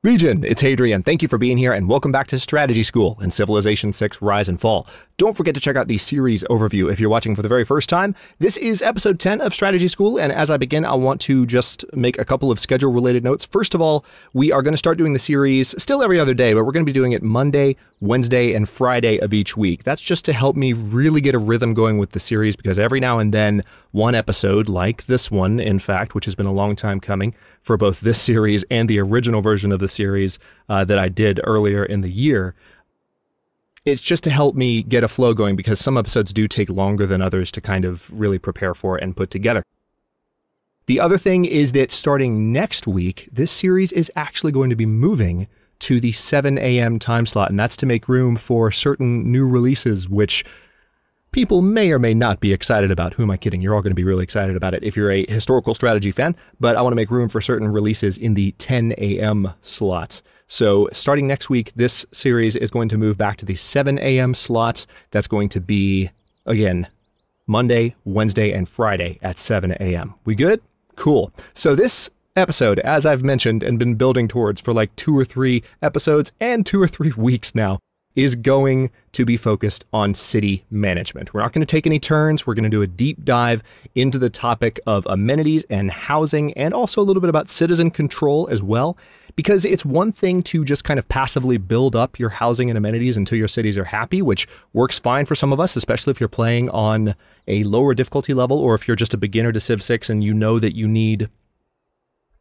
Legion, it's Hadrian. Thank you for being here and welcome back to Strategy School in Civilization 6 Rise and Fall. Don't forget to check out the series overview if you're watching for the very first time. This is episode 10 of Strategy School, and as I begin, I want to just make a couple of schedule-related notes. First of all, we are going to start doing the series still every other day, but we're going to be doing it Monday, Wednesday, and Friday of each week. That's just to help me really get a rhythm going with the series, because every now and then, one episode, like this one, in fact, which has been a long time coming for both this series and the original version of the series that I did earlier in the year, it's just to help me get a flow going, because some episodes do take longer than others to kind of really prepare for and put together. The other thing is that starting next week, this series is actually going to be moving to the 7 a.m. time slot, and that's to make room for certain new releases, which people may or may not be excited about. Who am I kidding? You're all going to be really excited about it if you're a historical strategy fan, but I want to make room for certain releases in the 10 a.m. slot. So starting next week, this series is going to move back to the 7 a.m. slot. That's going to be, again, Monday, Wednesday, and Friday at 7 a.m. We good? Cool. So this episode, as I've mentioned and been building towards for like 2 or 3 episodes and 2 or 3 weeks now, is going to be focused on city management. We're not going to take any turns. We're going to do a deep dive into the topic of amenities and housing, and also a little bit about citizen control as well, because it's one thing to just kind of passively build up your housing and amenities until your cities are happy, which works fine for some of us, especially if you're playing on a lower difficulty level, or if you're just a beginner to Civ 6 and you know that you need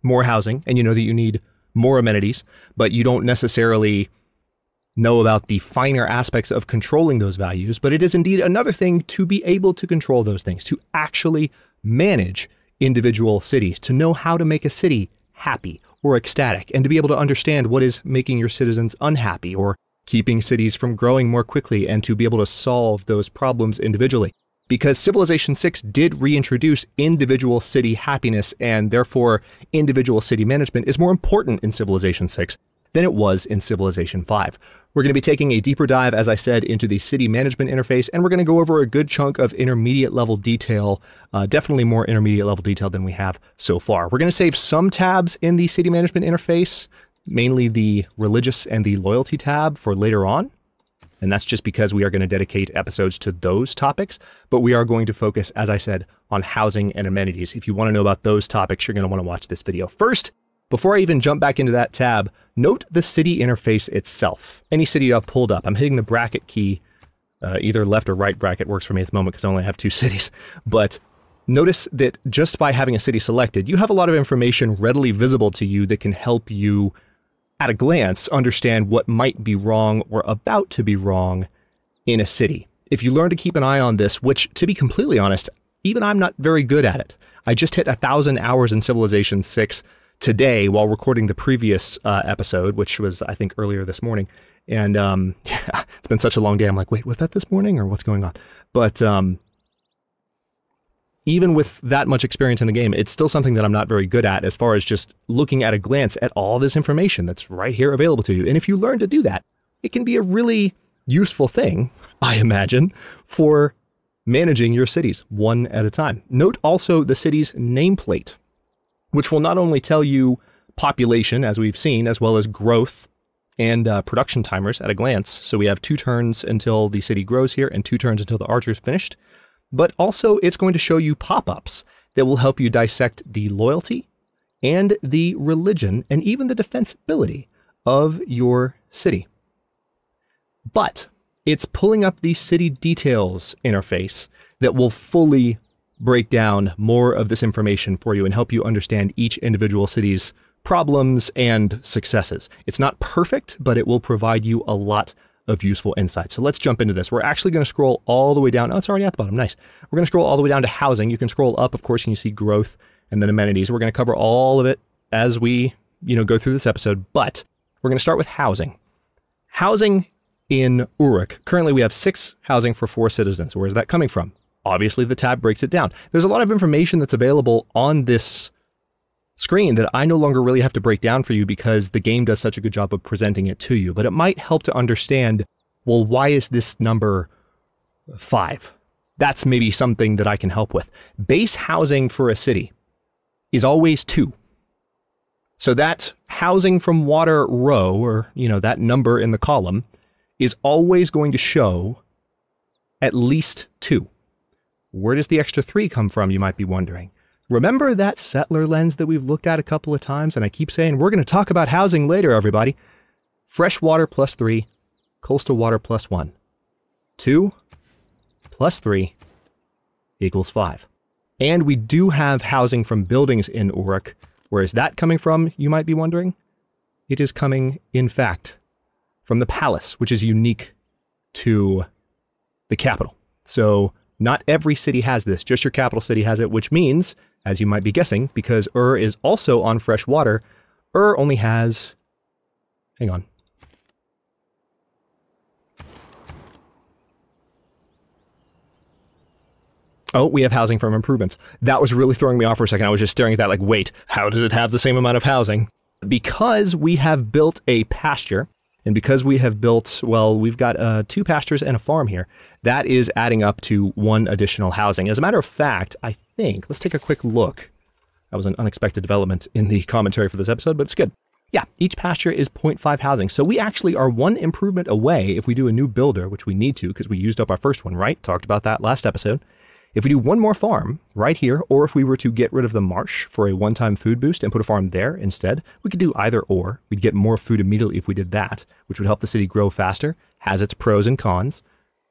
more housing and you know that you need more amenities, but you don't necessarily know about the finer aspects of controlling those values. But it is indeed another thing to be able to control those things, to actually manage individual cities, to know how to make a city happy or ecstatic, and to be able to understand what is making your citizens unhappy or keeping cities from growing more quickly, and to be able to solve those problems individually. Because Civilization 6 did reintroduce individual city happiness, and therefore individual city management is more important in Civilization 6 than it was in Civilization 5. We're going to be taking a deeper dive, as I said, into the city management interface, and we're going to go over a good chunk of intermediate level detail, definitely more intermediate level detail than we have so far. We're going to save some tabs in the city management interface, mainly the religious and the loyalty tab, for later on. And that's just because we are going to dedicate episodes to those topics, but we are going to focus, as I said, on housing and amenities. If you want to know about those topics, you're going to want to watch this video. First, before I even jump back into that tab, note the city interface itself. Any city I've pulled up, I'm hitting the bracket key, either left or right bracket works for me at the moment because I only have 2 cities. But notice that just by having a city selected, you have a lot of information readily visible to you that can help you, at a glance, understand what might be wrong or about to be wrong in a city. If you learn to keep an eye on this, which, to be completely honest, even I'm not very good at it. I just hit 1,000 hours in Civilization 6 today while recording the previous episode, which was, I think, earlier this morning. And yeah, it's been such a long day. I'm like, wait, was that this morning or what's going on? But even with that much experience in the game, it's still something that I'm not very good at, as far as just looking at a glance at all this information that's right here available to you. And if you learn to do that, it can be a really useful thing, I imagine, for managing your cities one at a time. Note also the city's nameplate, which will not only tell you population, as we've seen, as well as growth and production timers at a glance. So we have 2 turns until the city grows here and 2 turns until the archer's finished. But also it's going to show you pop-ups that will help you dissect the loyalty and the religion and even the defensibility of your city. But it's pulling up the city details interface that will fully break down more of this information for you and help you understand each individual city's problems and successes. It's not perfect, but it will provide you a lot of useful insights. So let's jump into this. We're actually going to scroll all the way down. Oh, it's already at the bottom. Nice. We're going to scroll all the way down to housing. You can scroll up, of course, and you see growth and then amenities. We're going to cover all of it as we, go through this episode, but we're going to start with housing. Housing in Uruk. Currently, we have 6 housing for 4 citizens. Where is that coming from? Obviously, the tab breaks it down. There's a lot of information that's available on this screen that I no longer really have to break down for you because the game does such a good job of presenting it to you. But it might help to understand, well, why is this number 5? That's maybe something that I can help with. Base housing for a city is always 2. So that housing from water row, or, that number in the column, is always going to show at least 2. Where does the extra 3 come from, you might be wondering? Remember that settler lens that we've looked at a couple of times, and I keep saying we're going to talk about housing later, everybody. Fresh water plus 3, coastal water plus 1. 2 plus 3 equals 5. And we do have housing from buildings in Uruk. Where is that coming from, you might be wondering? It is coming, in fact, from the palace, which is unique to the capital. So not every city has this, just your capital city has it, which means, as you might be guessing, because is also on fresh water, only has, hang on. Oh, we have housing from improvements. That was really throwing me off for a second. I was just staring at that like, wait, how does it have the same amount of housing? Because we have built a pasture, and because we have built, well, we've got 2 pastures and a farm here, that is adding up to 1 additional housing. As a matter of fact, I think, let's take a quick look. That was an unexpected development in the commentary for this episode, but it's good. Yeah, each pasture is 0.5 housing. So we actually are 1 improvement away if we do a new builder, which we need to because we used up our first one, right? Talked about that last episode. If we do 1 more farm right here, or if we were to get rid of the marsh for a one-time food boost and put a farm there instead, we could do either or. We'd get more food immediately if we did that, which would help the city grow faster, has its pros and cons,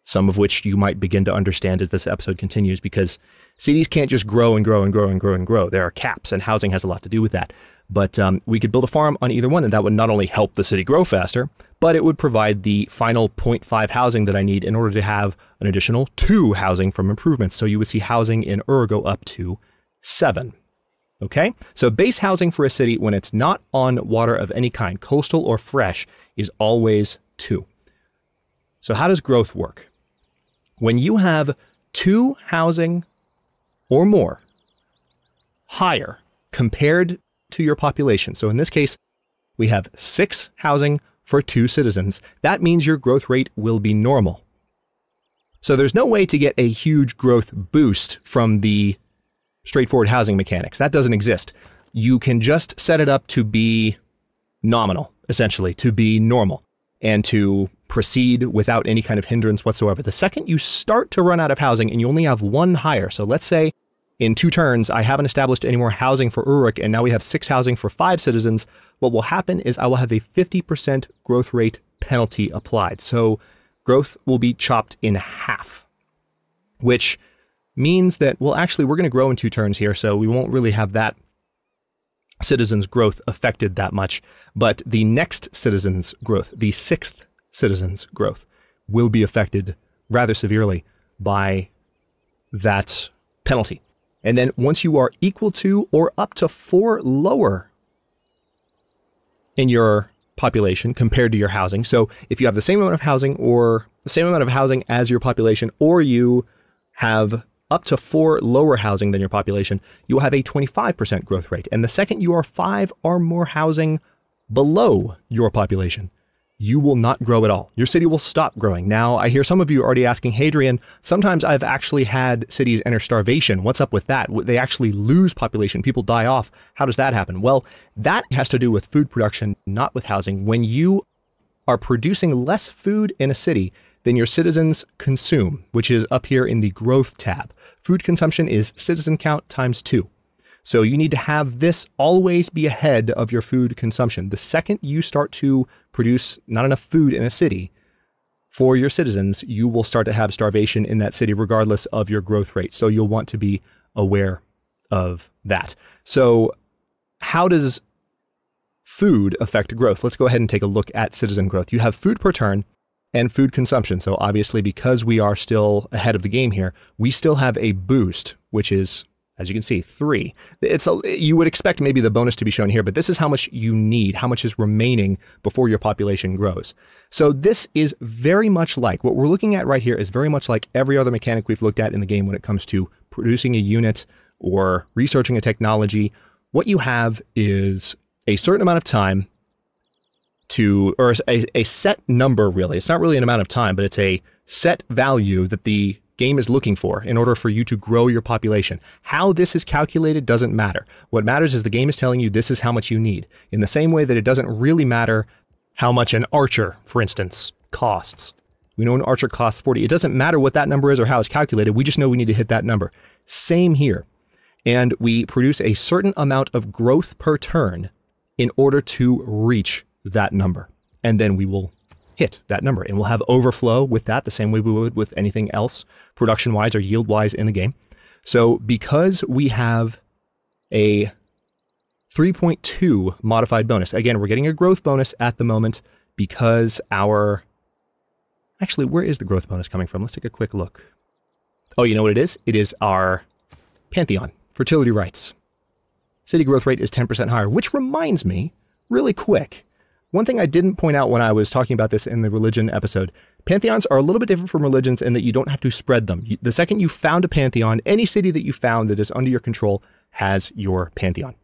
some of which you might begin to understand as this episode continues, because cities can't just grow and grow and grow and grow and grow. There are caps, and housing has a lot to do with that. But we could build a farm on either one, and that would not only help the city grow faster, but it would provide the final 0.5 housing that I need in order to have an additional 2 housing from improvements. So you would see housing in go up to 7. Okay? So base housing for a city when it's not on water of any kind, coastal or fresh, is always 2. So how does growth work? When you have 2 housing or more higher compared to your population. So in this case, we have 6 housing for 2 citizens. That means your growth rate will be normal. So there's no way to get a huge growth boost from the straightforward housing mechanics. That doesn't exist. You can just set it up to be nominal, essentially, to be normal, and to proceed without any kind of hindrance whatsoever. The second you start to run out of housing and you only have 1 hire, so let's say in 2 turns, I haven't established any more housing for Uruk, and now we have 6 housing for 5 citizens. What will happen is I will have a 50% growth rate penalty applied. So growth will be chopped in half, which means that, well, actually, we're going to grow in 2 turns here, so we won't really have that citizens' growth affected that much. But the next citizens' growth, the 6th citizens' growth, will be affected rather severely by that penalty. And then once you are equal to or up to 4 lower in your population compared to your housing, so if you have the same amount of housing or the same amount of housing as your population, or you have up to 4 lower housing than your population, you will have a 25% growth rate. And the second you are 5 or more housing below your population, you will not grow at all. Your city will stop growing. Now, I hear some of you already asking, Hadrian, sometimes I've actually had cities enter starvation. What's up with that? They actually lose population. People die off. How does that happen? Well, that has to do with food production, not with housing. When you are producing less food in a city than your citizens consume, which is up here in the growth tab, food consumption is citizen count times 2. So you need to have this always be ahead of your food consumption. The second you start to produce not enough food in a city for your citizens, you will start to have starvation in that city regardless of your growth rate. So you'll want to be aware of that. So how does food affect growth? Let's go ahead and take a look at citizen growth. You have food per turn and food consumption. So obviously, because we are still ahead of the game here, we still have a boost, which is, as you can see, 3. You would expect maybe the bonus to be shown here, but this is how much you need, how much is remaining before your population grows. So this is very much like, what we're looking at right here is very much like every other mechanic we've looked at in the game when it comes to producing a unit or researching a technology. What you have is a certain amount of time or a set number, really. It's not really an amount of time, but it's a set value that the game is looking for in order for you to grow your population. How this is calculated doesn't matter. What matters is the game is telling you this is how much you need. In the same way that it doesn't really matter how much an archer, for instance, costs. We know an archer costs 40. It doesn't matter what that number is or how it's calculated. We just know we need to hit that number. Same here. And we produce a certain amount of growth per turn in order to reach that number. And then we will hit that number. And we'll have overflow with that the same way we would with anything else, production-wise or yield-wise in the game. So because we have a 3.2 modified bonus, again, we're getting a growth bonus at the moment because our... Actually, where is the growth bonus coming from? Let's take a quick look. Oh, you know what it is? It is our Pantheon, fertility rights. City growth rate is 10% higher, which reminds me, really quick, one thing I didn't point out when I was talking about this in the religion episode, pantheons are a little bit different from religions in that you don't have to spread them. The second you found a pantheon, any city that you found that is under your control has your pantheon,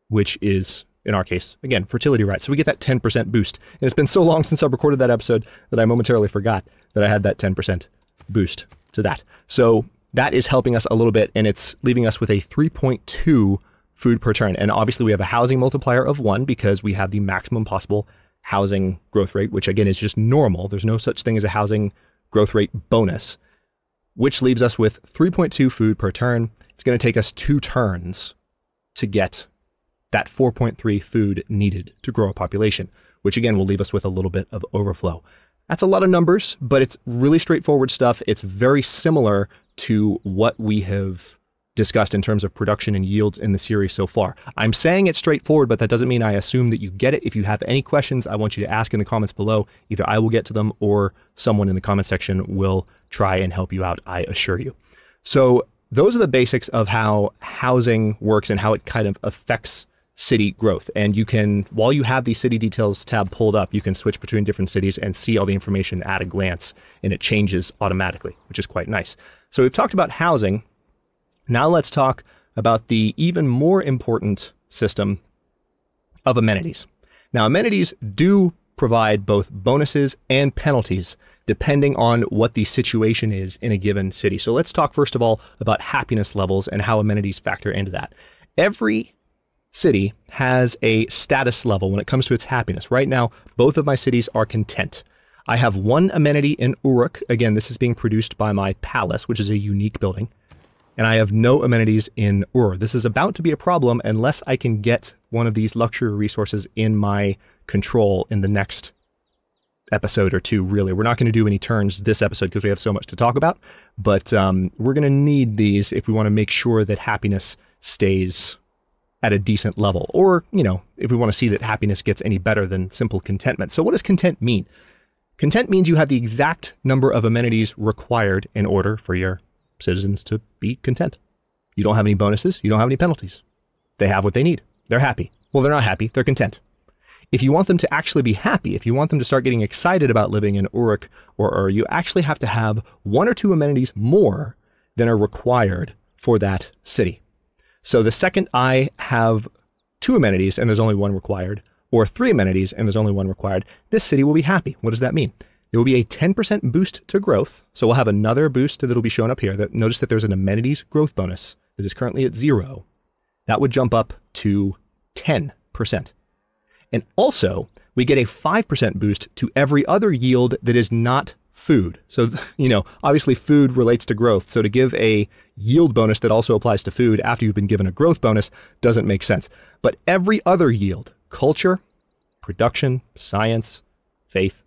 which is, in our case, again, fertility rights. So we get that 10% boost. And it's been so long since I recorded that episode that I momentarily forgot that I had that 10% boost to that. So that is helping us a little bit, and it's leaving us with a 3.2 food per turn. And obviously we have a housing multiplier of 1 because we have the maximum possible housing growth rate, which again is just normal. There's no such thing as a housing growth rate bonus, which leaves us with 3.2 food per turn. It's going to take us 2 turns to get that 4.3 food needed to grow a population, which again will leave us with a little bit of overflow. That's a lot of numbers, but it's really straightforward stuff. It's very similar to what we have discussed in terms of production and yields in the series so far. I'm saying it's straightforward, but that doesn't mean I assume that you get it. If you have any questions, I want you to ask in the comments below. Either I will get to them or someone in the comment section will try and help you out, I assure you. So those are the basics of how housing works and how it kind of affects city growth. And you can, while you have the city details tab pulled up, you can switch between different cities and see all the information at a glance, and it changes automatically, which is quite nice. So we've talked about housing. Now let's talk about the even more important system of amenities. Now, amenities do provide both bonuses and penalties depending on what the situation is in a given city. So let's talk first of all about happiness levels and how amenities factor into that. Every city has a status level when it comes to its happiness. Right now, both of my cities are content. I have one amenity in Uruk. Again, this is being produced by my palace, which is a unique building. And I have no amenities in Ur. This is about to be a problem unless I can get one of these luxury resources in my control in the next episode or two, really. We're not going to do any turns this episode because we have so much to talk about, but we're going to need these if we want to make sure that happiness stays at a decent level, or, you know, if we want to see that happiness gets any better than simple contentment. So what does content mean? Content means you have the exact number of amenities required in order for your citizens to be content. You don't have any bonuses. You don't have any penalties. They have what they need. They're happy. Well, they're not happy. They're content. If you want them to actually be happy, if you want them to start getting excited about living in Uruk or Ur, you actually have to have 1 or 2 amenities more than are required for that city. So the second I have 2 amenities and there's only 1 required, or 3 amenities and there's only 1 required, this city will be happy. What does that mean? There will be a 10% boost to growth. So we'll have another boost that'll be shown up here. Notice that there's an amenities growth bonus that is currently at 0. That would jump up to 10%. And also, we get a 5% boost to every other yield that is not food. So, you know, obviously food relates to growth. So to give a yield bonus that also applies to food after you've been given a growth bonus doesn't make sense. But every other yield, culture, production, science, faith,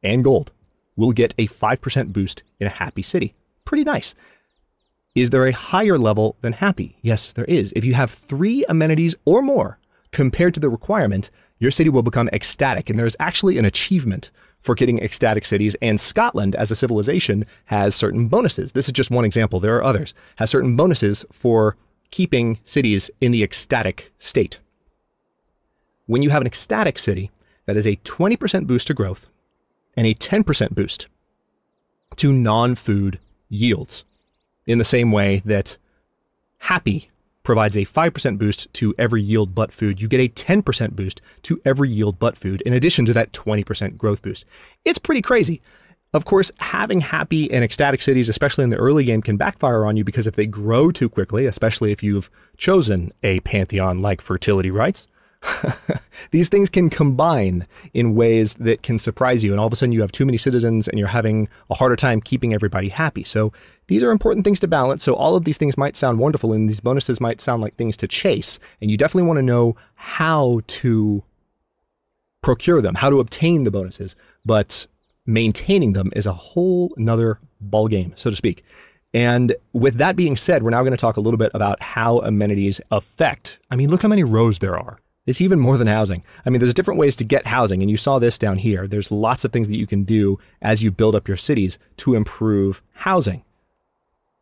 and gold, will get a 5% boost in a happy city. Pretty nice. Is there a higher level than happy? Yes, there is. If you have 3 amenities or more compared to the requirement, your city will become ecstatic. And there's actually an achievement for getting ecstatic cities. And Scotland, as a civilization, has certain bonuses. This is just one example. There are others. Has certain bonuses for keeping cities in the ecstatic state. When you have an ecstatic city, that is a 20% boost to growth and a 10% boost to non-food yields. In the same way that happy provides a 5% boost to every yield but food, you get a 10% boost to every yield but food, in addition to that 20% growth boost. It's pretty crazy. Of course, having happy and ecstatic cities, especially in the early game, can backfire on you because if they grow too quickly, especially if you've chosen a pantheon like fertility rites, these things can combine in ways that can surprise you. And all of a sudden you have too many citizens and you're having a harder time keeping everybody happy. So these are important things to balance. So all of these things might sound wonderful and these bonuses might sound like things to chase. And you definitely want to know how to procure them, how to obtain the bonuses. But maintaining them is a whole nother ballgame, so to speak. And with that being said, we're now going to talk a little bit about how amenities affect. I mean, look how many rows there are. It's even more than housing. I mean, there's different ways to get housing, and you saw this down here. There's lots of things that you can do as you build up your cities to improve housing.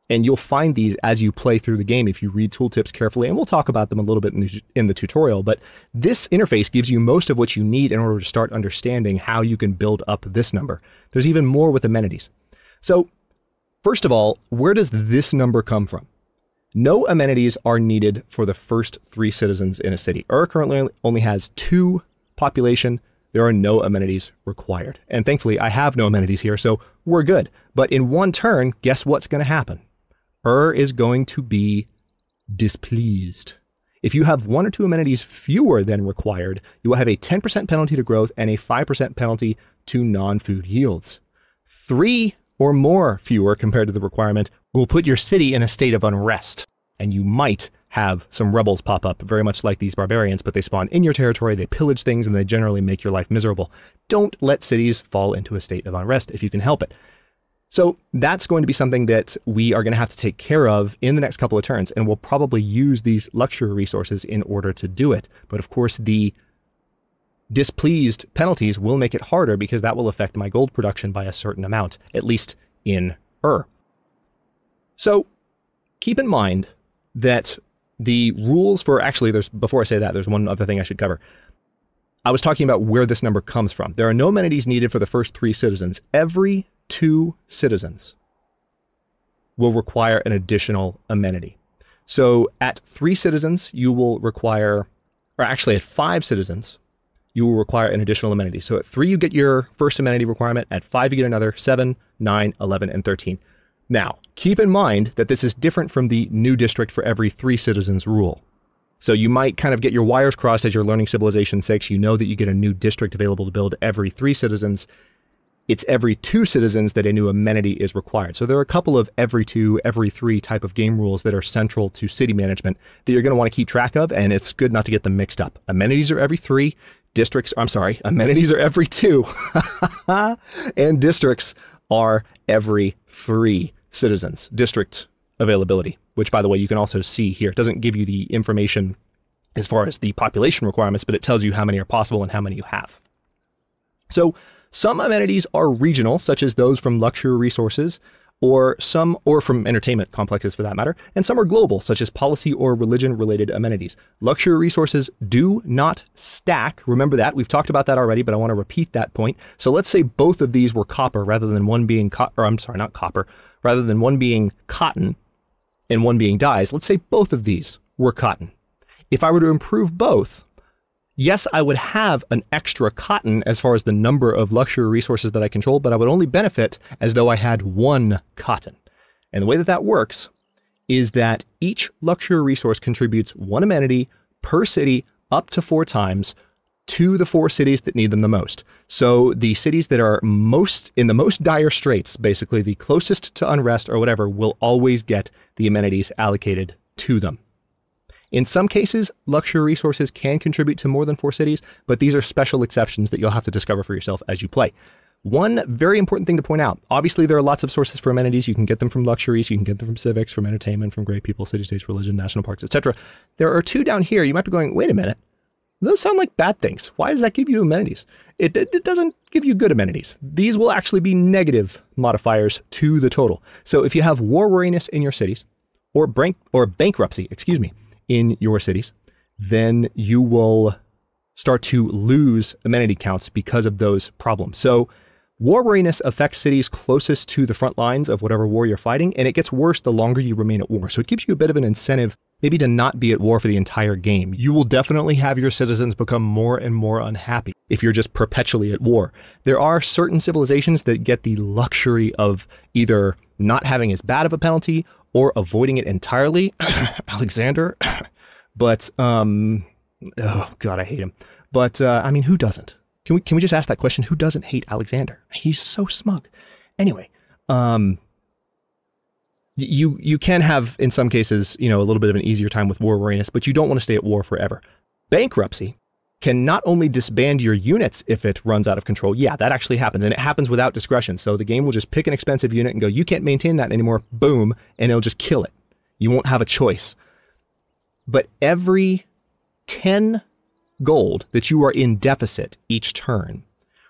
And you'll find these as you play through the game if you read tooltips carefully, and we'll talk about them a little bit in the tutorial. But this interface gives you most of what you need in order to start understanding how you can build up this number. There's even more with amenities. So first of all, where does this number come from? No amenities are needed for the first 3 citizens in a city. Currently only has 2 population. There are no amenities required. And thankfully, I have no amenities here, so we're good. But in one turn, guess what's going to happen? Is going to be displeased. If you have 1 or 2 amenities fewer than required, you will have a 10% penalty to growth and a 5% penalty to non-food yields. 3 or more fewer compared to the requirement will put your city in a state of unrest, and you might have some rebels pop up, very much like these barbarians, but they spawn in your territory, they pillage things, and they generally make your life miserable. Don't let cities fall into a state of unrest if you can help it. So that's going to be something that we are going to have to take care of in the next couple of turns, and we'll probably use these luxury resources in order to do it. But of course, the displeased penalties will make it harder because that will affect my gold production by a certain amount, at least in So keep in mind that the rules for, actually, before I say that, there's one other thing I should cover. I was talking about where this number comes from. There are no amenities needed for the first 3 citizens. Every 2 citizens will require an additional amenity. So at 3 citizens, you will require, or actually at 5 citizens, you will require an additional amenity. So at 3, you get your first amenity requirement. At 5, you get another. 7, 9, 11, and 13. Now, keep in mind that this is different from the new district for every 3 citizens rule. So you might kind of get your wires crossed as you're learning Civilization 6. You know that you get a new district available to build every 3 citizens. It's every 2 citizens that a new amenity is required. So there are a couple of every 2, every 3 type of game rules that are central to city management that you're going to want to keep track of, and it's good not to get them mixed up. Amenities are every 3, amenities are every 2, and districts are every 3 citizens. District availability, which, by the way, you can also see here. It doesn't give you the information as far as the population requirements, but it tells you how many are possible and how many you have. So some amenities are regional, such as those from luxury resources, or from entertainment complexes for that matter, and some are global, such as policy or religion-related amenities. Luxury resources do not stack. Remember that. We've talked about that already, but I want to repeat that point. So let's say both of these were copper rather than one being rather than one being cotton and one being dyes. Let's say both of these were cotton. If I were to improve both, yes, I would have an extra cotton as far as the number of luxury resources that I control, but I would only benefit as though I had 1 cotton. And the way that works is that each luxury resource contributes 1 amenity per city up to 4 times to the 4 cities that need them the most. So the cities that are in the most dire straits, basically the closest to unrest or whatever, will always get the amenities allocated to them. In some cases, luxury resources can contribute to more than 4 cities, but these are special exceptions that you'll have to discover for yourself as you play. One very important thing to point out, obviously there are lots of sources for amenities. You can get them from luxuries, you can get them from civics, from entertainment, from great people, city-states, religion, national parks, etc. There are 2 down here. You might be going, wait a minute, those sound like bad things. Why does that give you amenities? It doesn't give you good amenities. These will actually be negative modifiers to the total. So if you have war weariness in your cities, or bankruptcy, in your cities, then you will start to lose amenity counts because of those problems. So war weariness affects cities closest to the front lines of whatever war you're fighting, and it gets worse the longer you remain at war. So it gives you a bit of an incentive maybe to not be at war for the entire game. You will definitely have your citizens become more and more unhappy if you're just perpetually at war. There are certain civilizations that get the luxury of either not having as bad of a penalty or avoiding it entirely. Alexander. But, oh God, I hate him. But, I mean, who doesn't? Can we just ask that question? Who doesn't hate Alexander? He's so smug. Anyway, you can have, in some cases, a little bit of an easier time with war weariness, but you don't want to stay at war forever. Bankruptcy can not only disband your units if it runs out of control. Yeah, that actually happens, and it happens without discretion. So the game will just pick an expensive unit and go, you can't maintain that anymore, boom, and it'll just kill it. You won't have a choice. But every 10 gold that you are in deficit each turn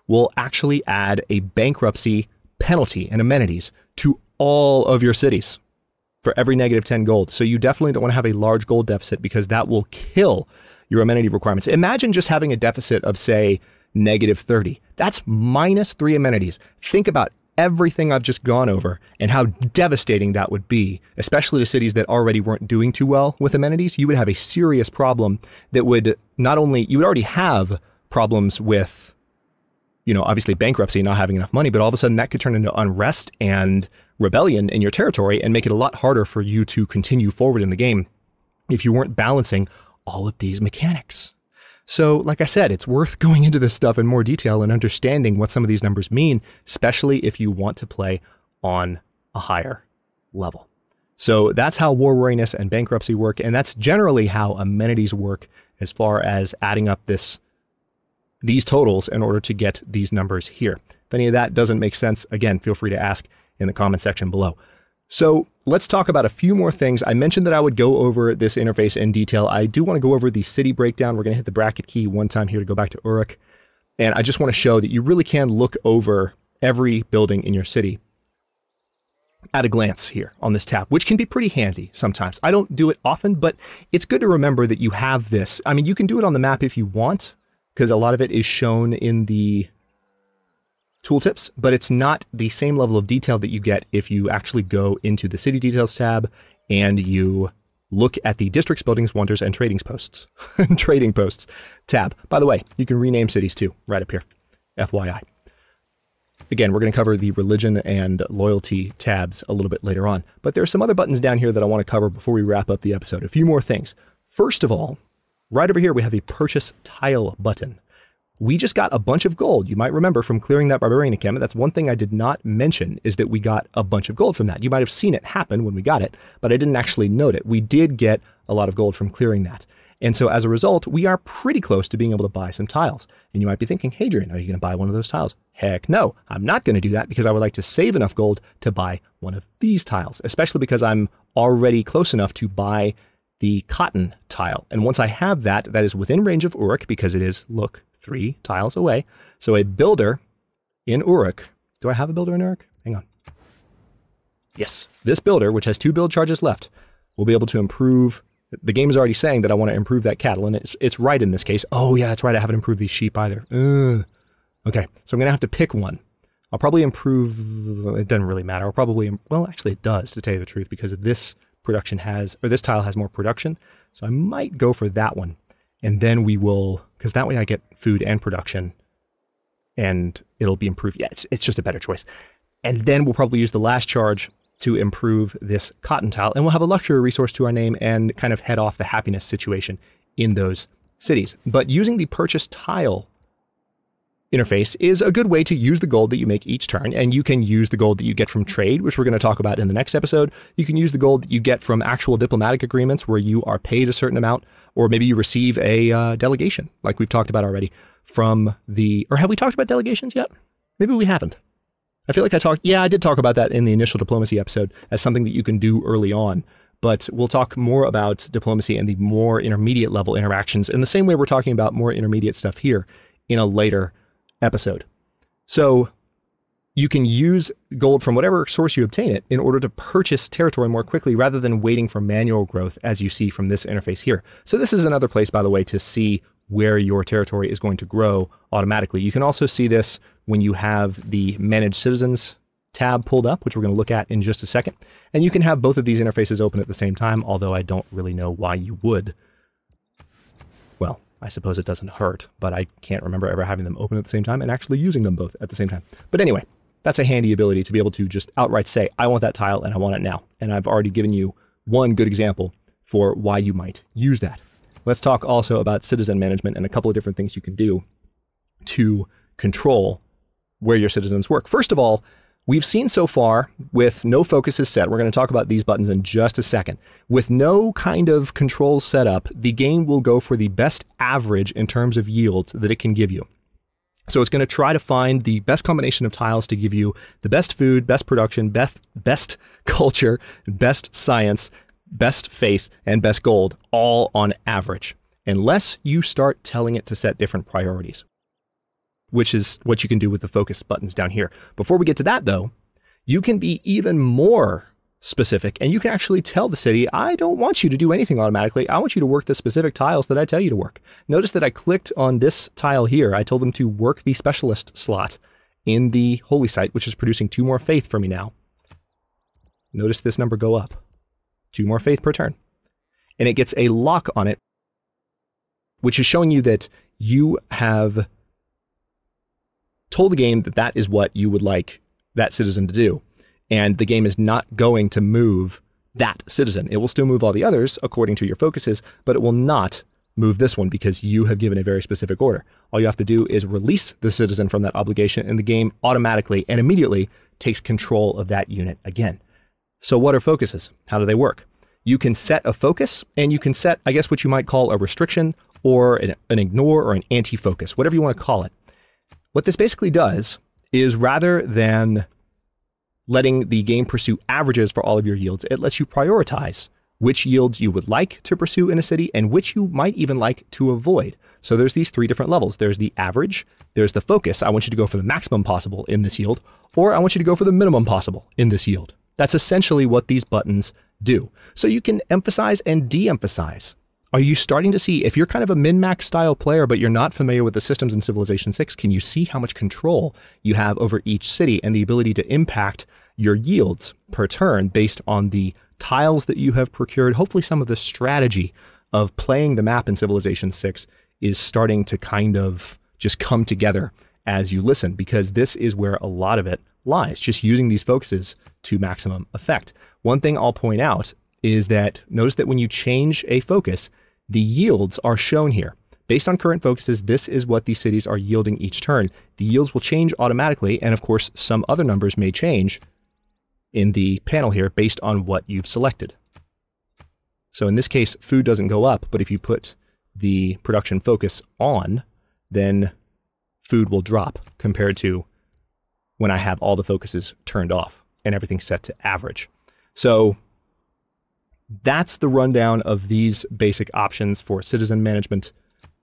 will actually add a bankruptcy penalty and amenities to all of your cities for every negative 10 gold. So you definitely don't want to have a large gold deficit because that will kill your amenity requirements. Imagine just having a deficit of, say, negative 30. That's minus 3 amenities. Think about everything I've just gone over and how devastating that would be, especially to cities that already weren't doing too well with amenities. You would have a serious problem that would not only, you would already have problems with, obviously bankruptcy, not having enough money, but all of a sudden that could turn into unrest and rebellion in your territory and make it a lot harder for you to continue forward in the game if you weren't balancing all of these mechanics. So, like I said, it's worth going into this stuff in more detail and understanding what some of these numbers mean, especially if you want to play on a higher level. So that's how war weariness and bankruptcy work, and that's generally how amenities work as far as adding up these totals in order to get these numbers here. If any of that doesn't make sense, again, feel free to ask in the comment section below. So let's talk about a few more things. I mentioned that I would go over this interface in detail. I do want to go over the city breakdown. We're going to hit the bracket key one time here to go back to Uruk. And I just want to show that you really can look over every building in your city at a glance here on this tab, which can be pretty handy sometimes. I don't do it often, but it's good to remember that you have this. I mean, you can do it on the map if you want, because a lot of it is shown in the tooltips, but it's not the same level of detail that you get if you actually go into the city details tab and you look at the districts, buildings, wonders, and trading posts tab. By the way, you can rename cities too, right up here, FYI. Again, we're going to cover the religion and loyalty tabs a little bit later on, but there are some other buttons down here that I want to cover before we wrap up the episode. A few more things. First of all, right over here, we have a purchase tile button. We just got a bunch of gold. You might remember from clearing that barbarian encampment. That's one thing I did not mention, is that we got a bunch of gold from that. You might have seen it happen when we got it, but I didn't actually note it. We did get a lot of gold from clearing that. And so as a result, we are pretty close to being able to buy some tiles. And you might be thinking, Hadrian, are you going to buy one of those tiles? Heck no, I'm not going to do that because I would like to save enough gold to buy one of these tiles, especially because I'm already close enough to buy the cotton tile. And once I have that, that is within range of Uruk because it is, look, 3 tiles away. So a builder in Uruk, do I have a builder in Uruk? Hang on. Yes, this builder, which has 2 build charges left, will be able to improve. The game is already saying that I want to improve that cattle, and it's right in this case. Oh yeah, that's right, I haven't improved these sheep either. Okay, so I'm going to have to pick one. I'll probably improve, it doesn't really matter. I'll probably, well, actually it does, to tell you the truth, because this this tile has more production. So I might go for that one. And then we will, because that way I get food and production and it'll be improved. Yeah, it's just a better choice. And then we'll probably use the last charge to improve this cotton tile, and we'll have a luxury resource to our name and kind of head off the happiness situation in those cities. But using the purchase tile interface is a good way to use the gold that you make each turn, and you can use the gold that you get from trade, which we're going to talk about in the next episode. You can use the gold that you get from actual diplomatic agreements where you are paid a certain amount, or maybe you receive a delegation, like we've talked about already from the, or have we talked about delegations yet? Maybe we haven't. I feel like I did talk about that in the initial diplomacy episode as something that you can do early on, but we'll talk more about diplomacy and the more intermediate level interactions in the same way we're talking about more intermediate stuff here in a later episode. So you can use gold from whatever source you obtain it in order to purchase territory more quickly rather than waiting for manual growth, as you see from this interface here. So this is another place, by the way, to see where your territory is going to grow automatically. You can also see this when you have the Manage Citizens tab pulled up, which we're going to look at in just a second. And you can have both of these interfaces open at the same time, although I don't really know why you would. Well, I suppose it doesn't hurt, but I can't remember ever having them open at the same time and actually using them both at the same time. But anyway, that's a handy ability to be able to just outright say, I want that tile and I want it now. And I've already given you one good example for why you might use that. Let's talk also about citizen management and a couple of different things you can do to control where your citizens work. First of all, we've seen so far with no focuses set, we're going to talk about these buttons in just a second. With no kind of controls set up, the game will go for the best average in terms of yields that it can give you. So it's going to try to find the best combination of tiles to give you the best food, best production, best culture, best science, best faith, and best gold, all on average, unless you start telling it to set different priorities, which is what you can do with the focus buttons down here. Before we get to that, though, you can be even more specific, and you can actually tell the city, I don't want you to do anything automatically. I want you to work the specific tiles that I tell you to work. Notice that I clicked on this tile here. I told them to work the specialist slot in the holy site, which is producing 2 more faith for me now. Notice this number go up. 2 more faith per turn. And it gets a lock on it, which is showing you that you have told the game that that is what you would like that citizen to do. And the game is not going to move that citizen. It will still move all the others according to your focuses, but it will not move this one because you have given a very specific order. All you have to do is release the citizen from that obligation, and the game automatically and immediately takes control of that unit again. So what are focuses? How do they work? You can set a focus, and you can set, I guess, what you might call a restriction or an ignore or an anti-focus, whatever you want to call it. What this basically does is, rather than letting the game pursue averages for all of your yields, it lets you prioritize which yields you would like to pursue in a city and which you might even like to avoid. So there's these 3 different levels. There's the average, there's the focus. I want you to go for the maximum possible in this yield, or I want you to go for the minimum possible in this yield. That's essentially what these buttons do. So you can emphasize and de-emphasize. Are you starting to see, if you're kind of a min-max style player, but you're not familiar with the systems in Civilization 6, can you see how much control you have over each city and the ability to impact your yields per turn based on the tiles that you have procured? Hopefully some of the strategy of playing the map in Civilization 6 is starting to kind of just come together as you listen, because this is where a lot of it lies, just using these focuses to maximum effect. One thing I'll point out is that notice that when you change a focus, the yields are shown here. Based on current focuses, this is what these cities are yielding each turn. The yields will change automatically, and of course, some other numbers may change in the panel here based on what you've selected. So in this case, food doesn't go up, but if you put the production focus on, then food will drop compared to when I have all the focuses turned off and everything set to average. So that's the rundown of these basic options for citizen management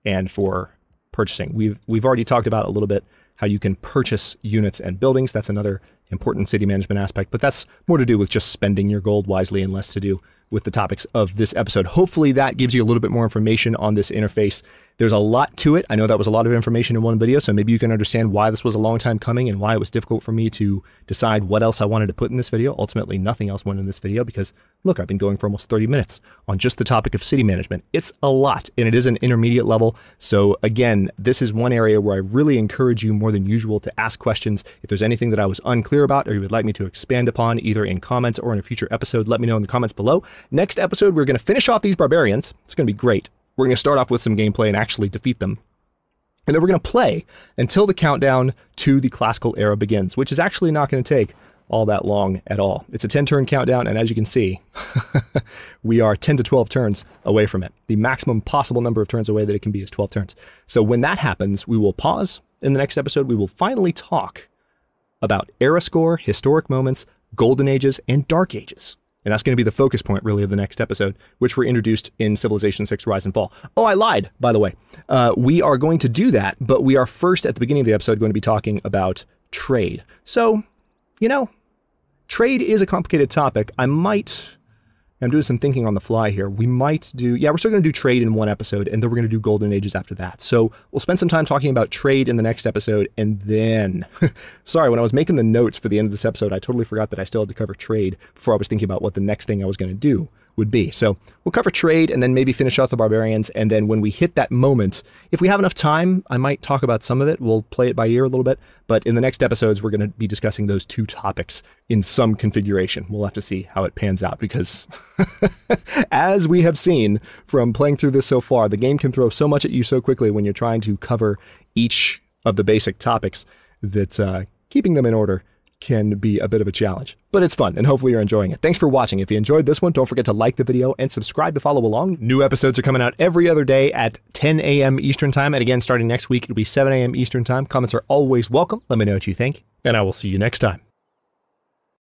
and for purchasing. We've already talked about a little bit how you can purchase units and buildings. That's another important city management aspect, but that's more to do with just spending your gold wisely and less to do with the topics of this episode. Hopefully that gives you a little bit more information on this interface. There's a lot to it. I know that was a lot of information in one video, so maybe you can understand why this was a long time coming and why it was difficult for me to decide what else I wanted to put in this video. Ultimately, nothing else went in this video because, look, I've been going for almost 30 minutes on just the topic of city management. It's a lot, and it is an intermediate level. So again, this is one area where I really encourage you more than usual to ask questions. If there's anything that I was unclear about or you would like me to expand upon, either in comments or in a future episode, let me know in the comments below. Next episode, we're going to finish off these barbarians. It's going to be great. We're going to start off with some gameplay and actually defeat them. And then we're going to play until the countdown to the classical era begins, which is actually not going to take all that long at all. It's a 10-turn countdown, and as you can see, we are 10 to 12 turns away from it. The maximum possible number of turns away that it can be is 12 turns. So when that happens, we will pause. In the next episode, we will finally talk about era score, historic moments, golden ages, and dark ages. And that's going to be the focus point, really, of the next episode, which were introduced in Civilization 6 Rise and Fall. Oh, I lied, by the way. We are going to do that, but we are first, at the beginning of the episode, going to be talking about trade. So, you know, trade is a complicated topic. I might I'm doing some thinking on the fly here. We might do, we're still going to do trade in one episode, and then we're going to do Golden Ages after that. So we'll spend some time talking about trade in the next episode, and then, sorry, when I was making the notes for the end of this episode, I totally forgot that I still had to cover trade before I was thinking about what the next thing I was going to do would be. So we'll cover trade and then maybe finish off the barbarians. And then when we hit that moment, if we have enough time, I might talk about some of it. We'll play it by ear a little bit. But in the next episodes, we're going to be discussing those two topics in some configuration. We'll have to see how it pans out because as we have seen from playing through this so far, the game can throw so much at you so quickly when you're trying to cover each of the basic topics that keeping them in order can be a bit of a challenge, but it's fun and hopefully you're enjoying it. Thanks for watching. If you enjoyed this one, don't forget to like the video and subscribe to follow along. New episodes are coming out every other day at 10 a.m. Eastern time. And again, starting next week, it'll be 7 a.m. Eastern time. Comments are always welcome. Let me know what you think, and I will see you next time.